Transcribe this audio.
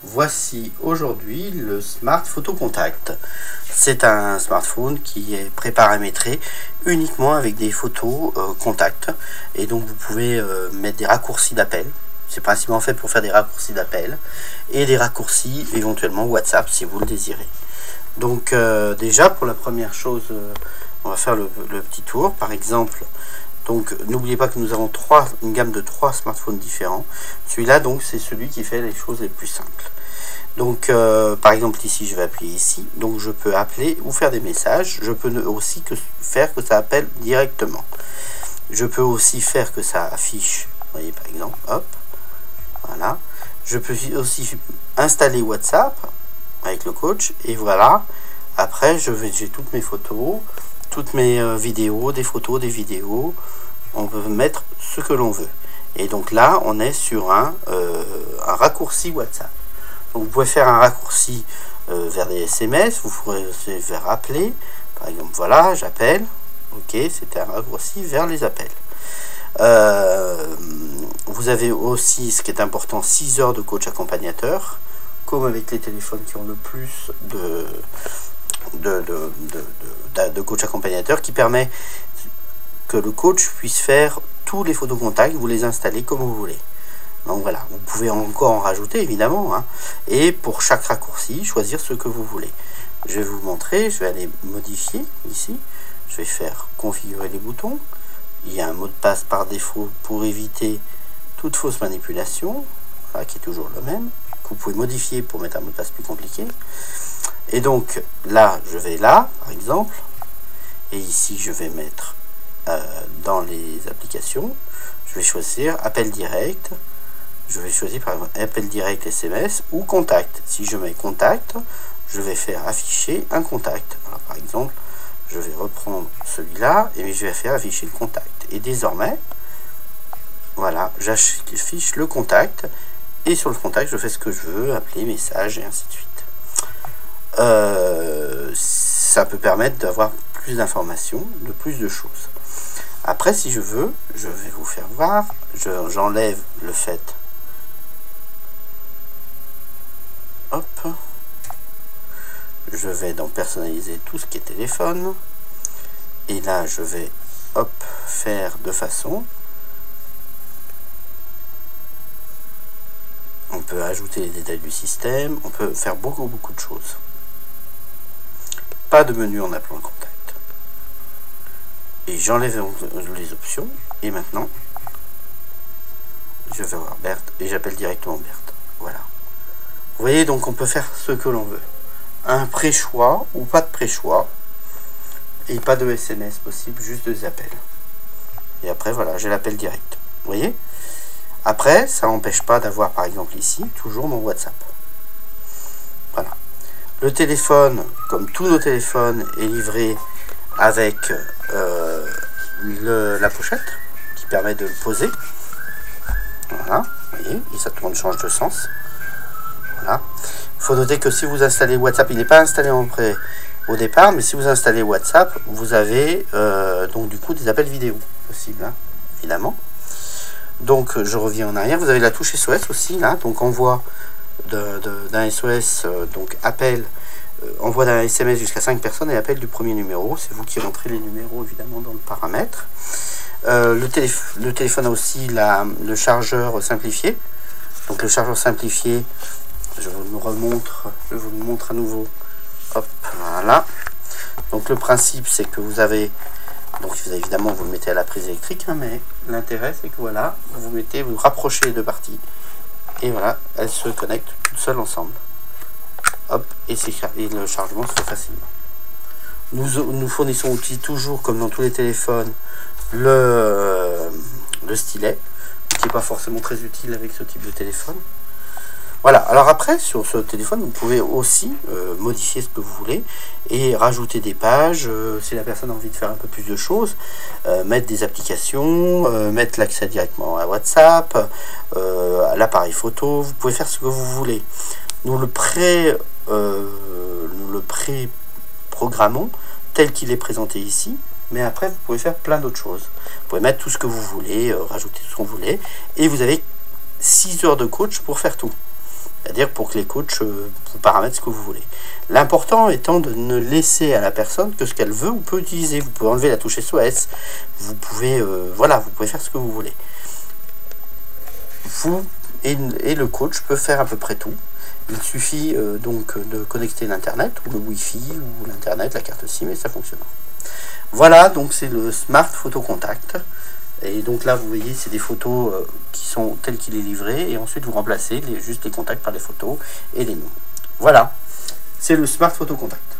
Voici aujourd'hui le Smart Photo Contact. C'est un smartphone qui est préparamétré uniquement avec des photos contact. Et donc vous pouvez mettre des raccourcis d'appel. C'est principalement fait pour faire des raccourcis d'appel et des raccourcis éventuellement WhatsApp si vous le désirez. Donc déjà pour la première chose, on va faire le petit tour. Par exemple, donc n'oubliez pas que nous avons une gamme de 3 smartphones différents. Celui-là donc c'est celui qui fait les choses les plus simples. Donc par exemple ici je vais appuyer ici, donc je peux appeler ou faire des messages. Je peux aussi faire que ça appelle directement. Je peux aussi faire que ça affiche, vous voyez par exemple, hop, voilà. Je peux aussi installer WhatsApp avec le coach et voilà. Après j'ai toutes mes photos, toutes mes vidéos, des photos, des vidéos. On peut mettre ce que l'on veut. Et donc là on est sur un raccourci WhatsApp. Donc vous pouvez faire un raccourci vers des SMS, vous pourrez aussi vers appeler. Par exemple, voilà, j'appelle. Ok, c'était un raccourci vers les appels. Vous avez aussi, ce qui est important, 6 heures de coach accompagnateur, comme avec les téléphones qui ont le plus de coach accompagnateur, qui permet que le coach puisse faire tous les photos contacts, vous les installez comme vous voulez. Donc voilà, vous pouvez encore en rajouter évidemment, hein, et pour chaque raccourci, choisir ce que vous voulez. Je vais vous montrer, je vais aller modifier ici, je vais faire configurer les boutons. Il y a un mot de passe par défaut pour éviter toute fausse manipulation, voilà, qui est toujours le même, que vous pouvez modifier pour mettre un mot de passe plus compliqué. Et donc là, je vais là, par exemple, et ici je vais mettre dans les applications, je vais choisir appel direct. Je vais choisir par exemple appel direct SMS ou contact. Si je mets contact, je vais faire afficher un contact. Alors, par exemple, je vais reprendre celui-là et je vais faire afficher le contact. Et désormais, voilà, j'affiche le contact et sur le contact, je fais ce que je veux, appeler, message et ainsi de suite. Ça peut permettre d'avoir plus d'informations, de plus de choses. Après, si je veux, je vais vous faire voir. J'enlève le fait. Hop, je vais donc personnaliser tout ce qui est téléphone et là je vais hop faire de façon, on peut ajouter les détails du système, on peut faire beaucoup de choses. Pas de menu en appelant le contact et j'enlève les options et maintenant je vais voir Berthe et j'appelle directement Berthe. Voilà. Vous voyez, donc on peut faire ce que l'on veut. Un pré-choix ou pas de pré-choix. Et pas de SMS possible, juste des appels. Et après, voilà, j'ai l'appel direct. Vous voyez? Après, ça n'empêche pas d'avoir, par exemple ici, toujours mon WhatsApp. Voilà. Le téléphone, comme tous nos téléphones, est livré avec la pochette qui permet de le poser. Voilà, vous voyez, et ça tourne, change de sens. Voilà. Il faut noter que si vous installez WhatsApp, il n'est pas installé au départ, mais si vous installez WhatsApp, vous avez donc du coup des appels vidéo possibles, hein, évidemment. Donc je reviens en arrière, vous avez la touche SOS aussi, là, donc envoi d'un SOS, donc appel, envoi d'un SMS jusqu'à 5 personnes et appel du premier numéro. C'est vous qui rentrez les numéros évidemment dans le paramètre. Le téléphone a aussi le chargeur simplifié. Donc le chargeur simplifié, je vous le montre à nouveau. Hop, voilà. Donc le principe c'est que vous avez, donc évidemment vous le mettez à la prise électrique, hein, mais l'intérêt c'est que voilà, vous rapprochez les deux parties et voilà, elles se connectent toutes seules ensemble. Hop, et le chargement se fait facilement. Nous fournissons aussi toujours, comme dans tous les téléphones, le stylet, qui n'est pas forcément très utile avec ce type de téléphone. Voilà, alors après, sur ce téléphone, vous pouvez aussi modifier ce que vous voulez et rajouter des pages, si la personne a envie de faire un peu plus de choses, mettre des applications, mettre l'accès directement à WhatsApp, à l'appareil photo, vous pouvez faire ce que vous voulez. Nous le pré-programmons tel qu'il est présenté ici, mais après vous pouvez faire plein d'autres choses. Vous pouvez mettre tout ce que vous voulez, rajouter tout ce que vous voulez, et vous avez 6 heures de coach pour faire tout. C'est-à-dire pour que les coachs vous paramètrent ce que vous voulez. L'important étant de ne laisser à la personne que ce qu'elle veut ou peut utiliser. Vous pouvez enlever la touche SOS, vous pouvez, voilà, vous pouvez faire ce que vous voulez. Vous et le coach peut faire à peu près tout. Il suffit donc de connecter l'Internet, ou le Wi-Fi, ou l'Internet, la carte SIM, et ça fonctionne. Voilà, donc c'est le Smart Photo Contact. Et donc là, vous voyez, c'est des photos qui sont telles qu'il est livré, et ensuite vous remplacez juste les contacts par les photos et les noms. Voilà, c'est le Smart Photo Contact.